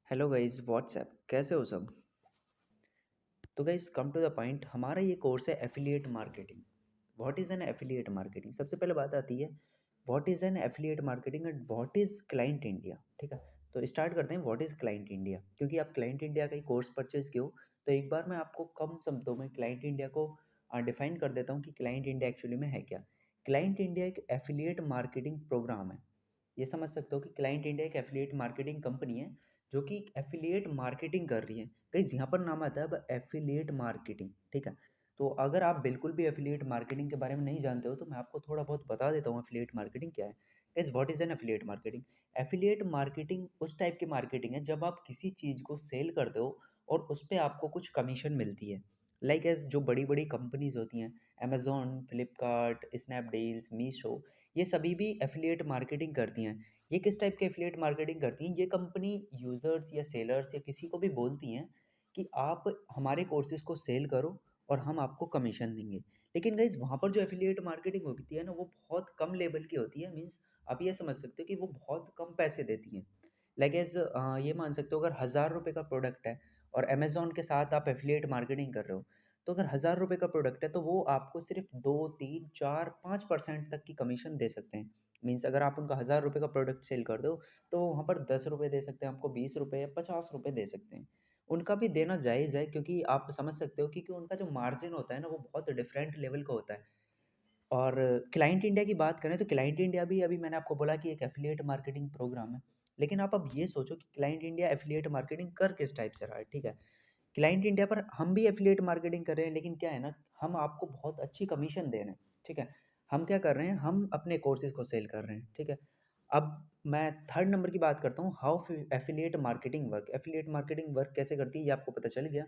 Hello guys WhatsApp कैसे हो सब। तो guys come to the point, हमारा ये कोर्स है affiliate marketing. What is an affiliate marketing? सबसे पहले बात आती है what is an affiliate marketing and what is client India. ठीक है, तो स्टार्ट करते हैं व्हाट इज़ क्लाइंट इंडिया। क्योंकि आप क्लाइंट इंडिया का ही कोर्स परचेज किए हो, तो एक बार मैं आपको कम शब्दों में क्लाइंट इंडिया को डिफाइन कर देता हूँ कि क्लाइंट इंडिया एक्चुअली में है क्या। क्लाइंट इंडिया एक एफिलिएट मार्केटिंग प्रोग्राम है। ये समझ सकते हो कि क्लाइंट इंडिया एक एफिलिएट मार्केटिंग कंपनी है जो कि एफिलिएट मार्केटिंग कर रही है। गाइस यहाँ पर नाम आता है अब एफिलिएट मार्केटिंग। ठीक है, तो अगर आप बिल्कुल भी एफिलिएट मार्केटिंग के बारे में नहीं जानते हो तो मैं आपको थोड़ा बहुत बता देता हूँ एफिलिएट मार्केटिंग क्या है। Guys what is an affiliate marketing? Affiliate marketing उस टाइप की मार्केटिंग है जब आप किसी चीज़ को सेल करते हो और उस पर आपको कुछ कमीशन मिलती है। लाइक एज जो बड़ी बड़ी कंपनीज होती हैं, अमेजोन, फ्लिपकार्ट, स्नैपडील्स, मीशो, ये सभी भी एफिलिएट मार्केटिंग करती हैं। ये किस टाइप के एफिलिएट मार्केटिंग करती हैं? ये कंपनी यूज़र्स या सेलर्स या किसी को भी बोलती हैं कि आप हमारे कोर्सेज़ को सेल करो और हम आपको कमीशन देंगे। लेकिन गाइज़ वहाँ पर जो एफिलिएट मार्केटिंग होती है ना, वो बहुत कम लेवल की होती है। मीन्स आप ये समझ सकते हो कि वो बहुत कम पैसे देती हैं। लाइक एज ये मान सकते हो, अगर ₹1000 का प्रोडक्ट है और अमेज़न के साथ आप एफिलिएट मार्केटिंग कर रहे हो, तो अगर ₹1000 का प्रोडक्ट है तो वो आपको सिर्फ 2, 3, 4, 5% तक की कमीशन दे सकते हैं। मीन्स अगर आप उनका ₹1000 का प्रोडक्ट सेल कर दो तो वो वहाँ पर ₹10 दे सकते हैं, आपको ₹20 या ₹50 दे सकते हैं। उनका भी देना जायज़ है क्योंकि आप समझ सकते हो क्योंकि उनका जो मार्जिन होता है ना, वो बहुत डिफरेंट लेवल का होता है। और क्लाइंट इंडिया की बात करें तो क्लाइंट इंडिया भी, अभी मैंने आपको बोला कि एक एफिलिएट मार्केटिंग प्रोग्राम है। लेकिन आप अब ये सोचो कि क्लाइंट इंडिया एफिलिएट मार्केटिंग कर किस टाइप से रहा है। ठीक है, क्लाइंट इंडिया पर हम भी एफिलिएट मार्केटिंग कर रहे हैं, लेकिन क्या है ना, हम आपको बहुत अच्छी कमीशन दे रहे हैं। ठीक है, हम क्या कर रहे हैं, हम अपने कोर्सेज को सेल कर रहे हैं। ठीक है, अब मैं थर्ड नंबर की बात करता हूँ, how affiliate marketing work. Affiliate marketing work कैसे करती है ये आपको पता चल गया।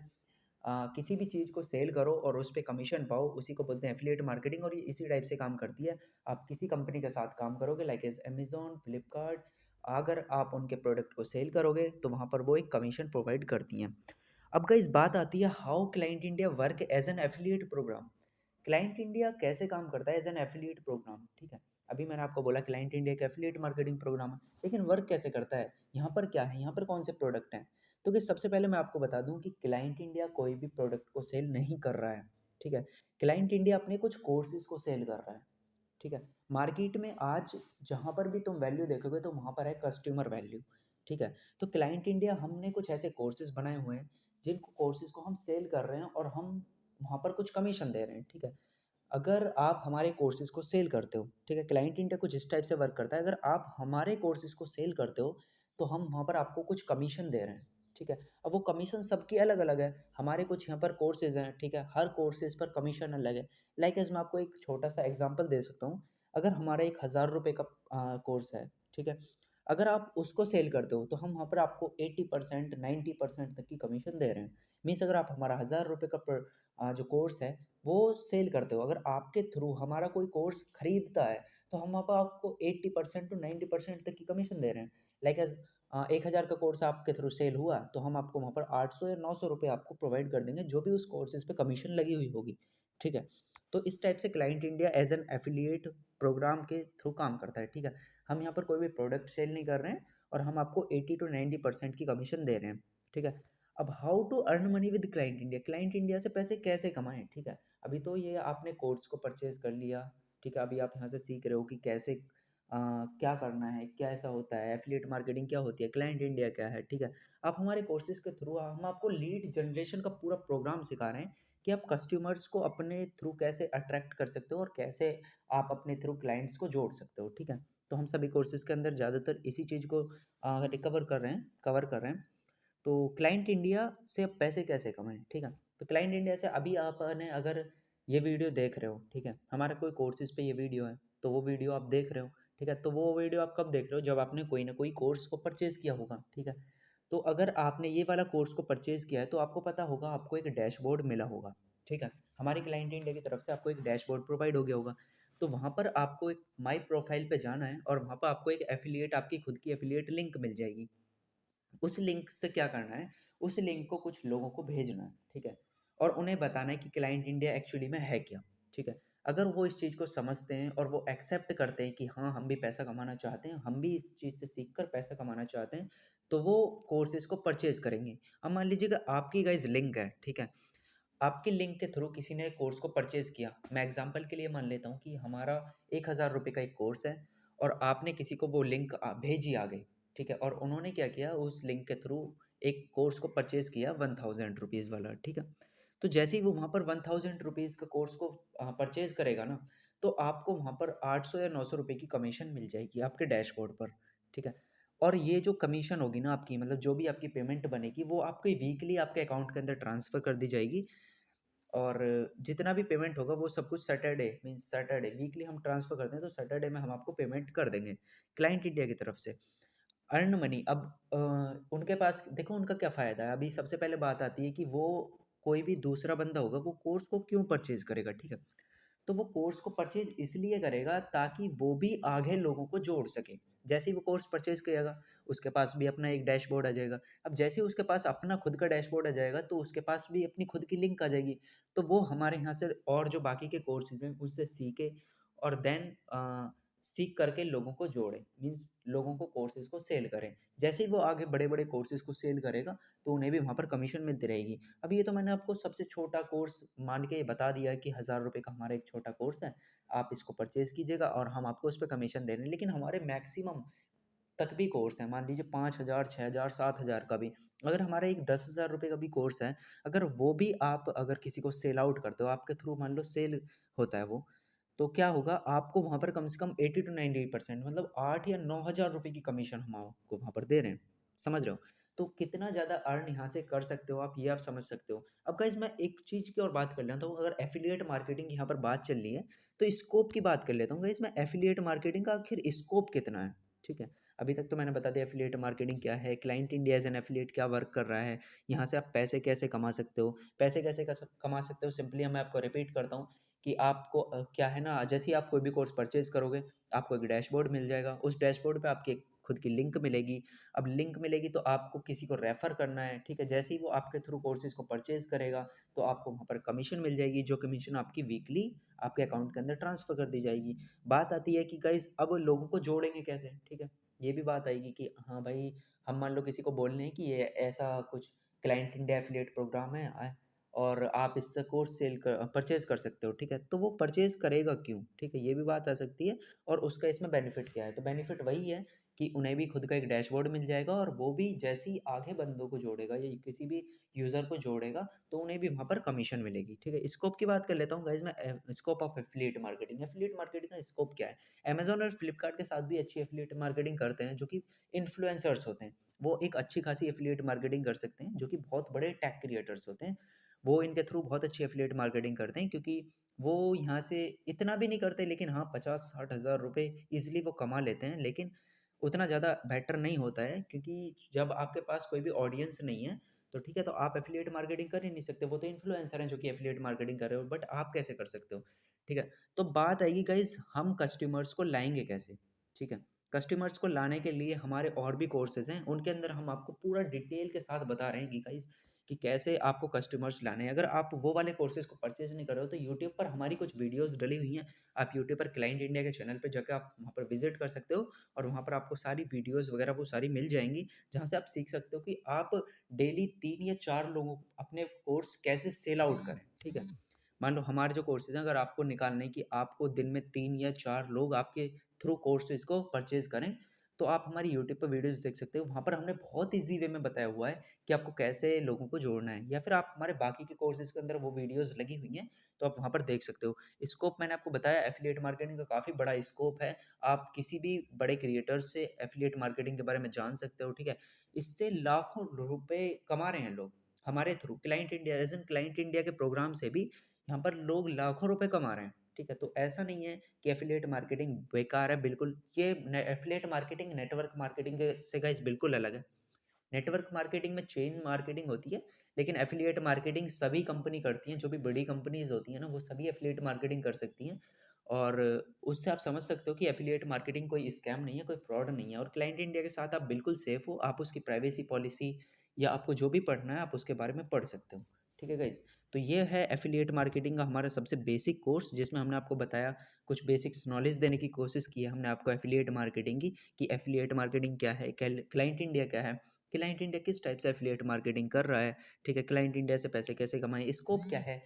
किसी भी चीज़ को सेल करो और उस पे कमीशन पाओ, उसी को बोलते हैं एफिलिएट मार्केटिंग। और ये इसी टाइप से काम करती है। आप किसी कंपनी के साथ काम करोगे लाइक एज अमेज़न, फ्लिपकार्ट, अगर आप उनके प्रोडक्ट को सेल करोगे तो वहाँ पर वो एक कमीशन प्रोवाइड करती हैं। अब गाइस बात आती है how client India work as an affiliate program. Client India कैसे काम करता है एज एन एफिलिएट प्रोग्राम। ठीक है, अभी मैंने आपको बोला क्लाइंट इंडिया का एफिलिएट मार्केटिंग प्रोग्राम है, लेकिन वर्क कैसे करता है, यहाँ पर क्या है, यहाँ पर कौन से प्रोडक्ट हैं। तो कि सबसे पहले मैं आपको बता दूं कि क्लाइंट इंडिया कोई भी प्रोडक्ट को सेल नहीं कर रहा है। ठीक है, क्लाइंट इंडिया अपने कुछ कोर्सेज को सेल कर रहा है। ठीक है, मार्केट में आज जहाँ पर भी तुम वैल्यू देखोगे तो वहाँ पर है कस्टमर वैल्यू। ठीक है, तो क्लाइंट इंडिया हमने कुछ ऐसे कोर्सेज बनाए हुए हैं जिनको कोर्सेज को हम सेल कर रहे हैं और हम वहाँ पर कुछ कमीशन दे रहे हैं। ठीक है, अगर आप हमारे कोर्सेज को सेल करते हो, ठीक है, क्लाइंट इंडिया कुछ इस टाइप से वर्क करता है, अगर आप हमारे कोर्सेज को सेल करते हो तो हम वहाँ पर आपको कुछ कमीशन दे रहे हैं। ठीक है, अब वो कमीशन सबकी अलग अलग है। हमारे कुछ यहाँ पर कोर्सेज हैं, ठीक है, हर कोर्सेज पर कमीशन अलग है। लाइक एज मैं आपको एक छोटा सा एग्जांपल दे सकता हूँ। अगर हमारा एक ₹1000 का कोर्स है, ठीक है, अगर आप उसको सेल करते हो तो हम वहाँ पर आपको 80%, 90% तक की कमीशन दे रहे हैं। मीन्स अगर आप हमारा ₹1000 का जो कोर्स है वो सेल करते हो, अगर आपके थ्रू हमारा कोई कोर्स खरीदता है तो हम वहाँ पर आपको 80% टू 90% तक की कमीशन दे रहे हैं। लाइक एज 1000 का कोर्स आपके थ्रू सेल हुआ तो हम आपको वहाँ पर 800 या 900 रुपये आपको प्रोवाइड कर देंगे, जो भी उस कोर्सेज पे कमीशन लगी हुई होगी। ठीक है, तो इस टाइप से client India as an affiliate program के थ्रू काम करता है। ठीक है, हम यहाँ पर कोई भी प्रोडक्ट सेल नहीं कर रहे हैं और हम आपको 80 to 90% की कमीशन दे रहे हैं। ठीक है, अब how to earn money with client India. Client India से पैसे कैसे कमाएं। ठीक है, अभी तो ये आपने कोर्स को परचेज कर लिया। ठीक है, अभी आप यहाँ से सीख रहे हो कि कैसे क्या करना है, क्या ऐसा होता है, एफिलिएट मार्केटिंग क्या होती है, क्लाइंट इंडिया क्या है। ठीक है, आप हमारे कोर्सेज के थ्रू हम आपको लीड जनरेशन का पूरा प्रोग्राम सिखा रहे हैं कि आप कस्टमर्स को अपने थ्रू कैसे अट्रैक्ट कर सकते हो और कैसे आप अपने थ्रू क्लाइंट्स को जोड़ सकते हो। ठीक है, तो हम सभी कोर्सेज के अंदर ज़्यादातर इसी चीज़ को रिकवर कर रहे हैं, कवर कर रहे हैं। तो क्लाइंट इंडिया से अब पैसे कैसे कमाएं। ठीक है, तो क्लाइंट इंडिया से अभी आपने अगर ये वीडियो देख रहे हो, ठीक है, हमारा कोई कोर्सेज पे ये वीडियो है तो वो वीडियो आप देख रहे हो। ठीक है, तो वो वीडियो आप कब देख रहे हो, जब आपने कोई ना कोई कोर्स को परचेज़ किया होगा। ठीक है, तो अगर आपने ये वाला कोर्स को परचेज़ किया है तो आपको पता होगा, आपको एक डैशबोर्ड मिला होगा। ठीक है, हमारी क्लाइंट इंडिया की तरफ से आपको एक डैशबोर्ड प्रोवाइड हो गया होगा। तो वहाँ पर आपको एक माई प्रोफाइल पे जाना है और वहाँ पर आपको एक एफिलिएट, आपकी खुद की एफिलिएट लिंक मिल जाएगी। उस लिंक से क्या करना है, उस लिंक को कुछ लोगों को भेजना है। ठीक है, और उन्हें बताना है कि क्लाइंट इंडिया एक्चुअली में है क्या। ठीक है, अगर वो इस चीज़ को समझते हैं और वो एक्सेप्ट करते हैं कि हाँ, हम भी पैसा कमाना चाहते हैं, हम भी इस चीज़ से सीख कर पैसा कमाना चाहते हैं, तो वो कोर्सेज़ को परचेज़ करेंगे। अब मान लीजिएगा आपकी गाइज़ लिंक है, ठीक है? आपके लिंक के थ्रू किसी ने कोर्स को परचेज़ किया। मैं एग्ज़ाम्पल के लिए मान लेता हूँ कि हमारा ₹1000 का एक कोर्स है और आपने किसी को वो लिंक भेजी आगे, ठीक है? और उन्होंने क्या किया, उस लिंक के थ्रू एक कोर्स को परचेज़ किया ₹1000 वाला, ठीक है? तो जैसे ही वो वहाँ पर ₹1000 का कोर्स को परचेज़ करेगा ना, तो आपको वहाँ पर 800 या ₹900 की कमीशन मिल जाएगी आपके डैशबोर्ड पर, ठीक है? और ये जो कमीशन होगी ना आपकी, मतलब जो भी आपकी पेमेंट बनेगी, वो आपकी वीकली आपके अकाउंट के अंदर ट्रांसफ़र कर दी जाएगी। और जितना भी पेमेंट होगा वो सब कुछ सैटरडे मीन्स सैटरडे वीकली हम ट्रांसफ़र करते हैं, तो सैटरडे में हम आपको पेमेंट कर देंगे क्लाइंट इंडिया की तरफ से। अर्न मनी अब उनके पास देखो उनका क्या फ़ायदा है। अभी सबसे पहले बात आती है कि वो कोई भी दूसरा बंदा होगा वो कोर्स को क्यों परचेज़ करेगा, ठीक है? तो वो कोर्स को परचेज़ इसलिए करेगा ताकि वो भी आगे लोगों को जोड़ सके। जैसे ही वो कोर्स परचेज़ करेगा, उसके पास भी अपना एक डैशबोर्ड आ जाएगा। अब जैसे ही उसके पास अपना खुद का डैशबोर्ड आ जाएगा, तो उसके पास भी अपनी खुद की लिंक आ जाएगी। तो वो हमारे यहाँ से और जो बाकी के कोर्सेज़ हैं, उससे सीखे और देन सीख करके लोगों को जोड़े। मीन्स लोगों को कोर्सेज़ को सेल करें। जैसे ही वो आगे बड़े-बड़े कोर्सेज़ को सेल करेगा, तो उन्हें भी वहाँ पर कमीशन मिलती रहेगी। अब ये तो मैंने आपको सबसे छोटा कोर्स मान के बता दिया कि ₹1000 का हमारा एक छोटा कोर्स है, आप इसको परचेज़ कीजिएगा और हम आपको उस पे कमीशन दे रहे हैं। लेकिन हमारे मैक्सिमम तक भी कोर्स हैं, मान लीजिए 5000, 6000, 7000 का भी। अगर हमारा एक ₹10,000 का भी कोर्स है, अगर वो भी आप अगर किसी को सेल आउट करते हो, आपके थ्रू मान लो सेल होता है वो, तो क्या होगा आपको वहाँ पर कम से कम 80 टू 90% मतलब 8 या ₹9000 की कमीशन हम आपको वहाँ पर दे रहे हैं। समझ रहे हो? तो कितना ज़्यादा अर्न यहाँ से कर सकते हो आप, ये आप समझ सकते हो। अब गाइज़ मैं एक चीज़ की और बात कर लेता हूँ, अगर एफ़िलिएट मार्केटिंग यहाँ पर बात चल रही है, तो स्कोप की बात कर लेता हूँ गाइज़ मैं। एफ़िलिएट मार्केटिंग का आखिर स्कोप कितना है? ठीक है? अभी तक तो मैंने बता दिया एफ़िलिएट मार्केटिंग क्या है, client India as an affiliate क्या वर्क कर रहा है, यहाँ से आप पैसे कैसे कमा सकते हो। पैसे कैसे कमा सकते हो, सिंपली मैं आपको रिपीट करता हूँ कि आपको क्या है ना, जैसे ही आप कोई भी कोर्स परचेज़ करोगे, आपको एक डैशबोर्ड मिल जाएगा। उस डैशबोर्ड पे आपकी एक खुद की लिंक मिलेगी। अब लिंक मिलेगी तो आपको किसी को रेफ़र करना है, ठीक है? जैसे ही वो आपके थ्रू कोर्सेज़ को परचेज़ करेगा, तो आपको वहाँ पर कमीशन मिल जाएगी, जो कमीशन आपकी वीकली आपके अकाउंट के अंदर ट्रांसफ़र कर दी जाएगी। बात आती है कि गाइज़ अब लोगों को जोड़ेंगे कैसे, ठीक है? ये भी बात आएगी कि हाँ भाई, हम मान लो किसी को बोल रहे हैं कि ये ऐसा कुछ क्लाइंट इंडिया एफ़िलिएट प्रोग्राम है और आप इससे कोर्स परचेज़ कर सकते हो, ठीक है? तो वो परचेज़ करेगा क्यों, ठीक है? ये भी बात आ सकती है और उसका इसमें बेनिफिट क्या है? तो बेनिफिट वही है कि उन्हें भी खुद का एक डैशबोर्ड मिल जाएगा और वो भी जैसे ही आगे बंदों को जोड़ेगा या किसी भी यूज़र को जोड़ेगा, तो उन्हें भी वहाँ पर कमीशन मिलेगी, ठीक है? स्कोप की बात कर लेता हूँ गाइज़ मैं। Scope of affiliate marketing. Affiliate marketing का स्कोप क्या है? अमेज़न और फ्लिपकार्ट के साथ भी अच्छी एफ़िलिएट मार्केटिंग करते हैं, जो कि इन्फ्लुएंसर्स होते हैं। वो एक अच्छी खासी एफ़िलिएट मार्केटिंग कर सकते हैं, जो कि बहुत बड़े टेक क्रिएटर्स होते हैं। वो इनके थ्रू बहुत अच्छी एफ़िलिएट मार्केटिंग करते हैं, क्योंकि वो यहाँ से इतना भी नहीं करते, लेकिन हाँ 50-60 हज़ार रुपए ईज़िली वो कमा लेते हैं। लेकिन उतना ज़्यादा बेटर नहीं होता है, क्योंकि जब आपके पास कोई भी ऑडियंस नहीं है, तो ठीक है, तो आप एफ़िलिएट मार्केटिंग कर ही नहीं सकते। वो तो इन्फ्लुएंसर हैं जो कि एफ़िलिएट मार्केटिंग कर रहे हो, बट आप कैसे कर सकते हो? ठीक है? तो बात आएगी गाइज़, हम कस्टमर्स को लाएँगे कैसे? ठीक है? कस्टमर्स को लाने के लिए हमारे और भी कोर्सेज़ हैं, उनके अंदर हम आपको पूरा डिटेल के साथ बता रहे हैं कि गाइज़ कि कैसे आपको कस्टमर्स लाने हैं। अगर आप वो वाले कोर्सेज़ को परचेज़ नहीं कर रहे हो, तो यूट्यूब पर हमारी कुछ वीडियोज़ डली हुई हैं। आप यूट्यूब पर क्लाइंट इंडिया के चैनल पे जाके आप वहाँ पर विज़िट कर सकते हो और वहाँ पर आपको सारी वीडियोज़ वगैरह वो सारी मिल जाएँगी, जहाँ से आप सीख सकते हो कि आप डेली 3 या 4 लोगों को अपने कोर्स कैसे सेल आउट करें, ठीक है? मान लो हमारे जो कोर्सेज़ हैं, अगर आपको निकालने हैं कि आपको दिन में 3 या 4 लोग आपके थ्रू कोर्सेज़ को परचेज़ करें, तो आप हमारी यूट्यूब पे वीडियोज़ देख सकते हो। वहाँ पर हमने बहुत ईज़ी वे में बताया हुआ है कि आपको कैसे लोगों को जोड़ना है, या फिर आप हमारे बाकी के कोर्सेज़ के अंदर वो वीडियोज़ लगी हुई हैं, तो आप वहाँ पर देख सकते हो। स्कोप मैंने आपको बताया, एफ़िलिएट मार्केटिंग का काफ़ी बड़ा स्कोप है। आप किसी भी बड़े क्रिएटर से एफ़िलिएट मार्केटिंग के बारे में जान सकते हो, ठीक है? इससे लाखों रुपए कमा रहे हैं लोग, हमारे through client India as an client India के प्रोग्राम से भी यहाँ पर लोग लाखों रुपए कमा रहे हैं, ठीक है? तो ऐसा नहीं है कि एफ़िलिएट मार्केटिंग बेकार है, बिल्कुल। ये ने एफ़िलिएट मार्केटिंग नेटवर्क मार्केटिंग के से गाइस बिल्कुल अलग है। नेटवर्क मार्केटिंग में चेन मार्केटिंग होती है, लेकिन एफ़िलिएट मार्केटिंग सभी कंपनी करती हैं, जो भी बड़ी कंपनीज़ होती हैं ना, वो सभी एफ़िलिएट मार्केटिंग कर सकती हैं। और उससे आप समझ सकते हो कि एफ़िलिएट मार्केटिंग कोई स्कैम नहीं है, कोई फ्रॉड नहीं है, और क्लाइंट इंडिया के साथ आप बिल्कुल सेफ़ हो। आप उसकी प्राइवेसी पॉलिसी या आपको जो भी पढ़ना है, आप उसके बारे में पढ़ सकते हो। ठीक है गाइस। तो ये है एफिलिएट मार्केटिंग का हमारा सबसे बेसिक कोर्स, जिसमें हमने आपको बताया, कुछ बेसिक्स नॉलेज देने की कोशिश की है हमने आपको एफिलिएट मार्केटिंग की, कि एफिलिएट मार्केटिंग क्या है, क्लाइंट इंडिया क्या है, क्लाइंट इंडिया किस टाइप से एफिलिएट मार्केटिंग कर रहा है, ठीक है, क्लाइंट इंडिया से पैसे कैसे कमाएं, स्कोप क्या है।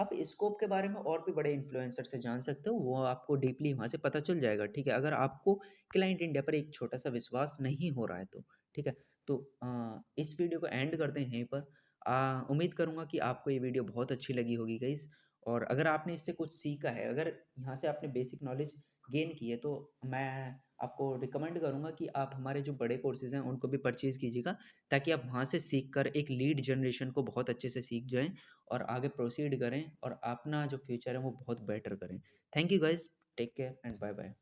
आप स्कोप के बारे में और भी बड़े इन्फ्लुएंसर से जान सकते हो, वो आपको डीपली वहाँ से पता चल जाएगा, ठीक है, अगर आपको क्लाइंट इंडिया पर एक छोटा सा विश्वास नहीं हो रहा है तो। ठीक है। तो इस वीडियो को एंड करते हैं यहीं पर। उम्मीद करूँगा कि आपको ये वीडियो बहुत अच्छी लगी होगी गाइस, और अगर आपने इससे कुछ सीखा है, अगर यहाँ से आपने बेसिक नॉलेज गेन की है, तो मैं आपको रिकमेंड करूँगा कि आप हमारे जो बड़े कोर्सेज़ हैं उनको भी परचेज़ कीजिएगा, ताकि आप वहाँ से सीख कर एक लीड जनरेशन को बहुत अच्छे से सीख जाएँ और आगे प्रोसीड करें और अपना जो फ्यूचर है वो बहुत बेटर करें। Thank you guys, take care and bye bye.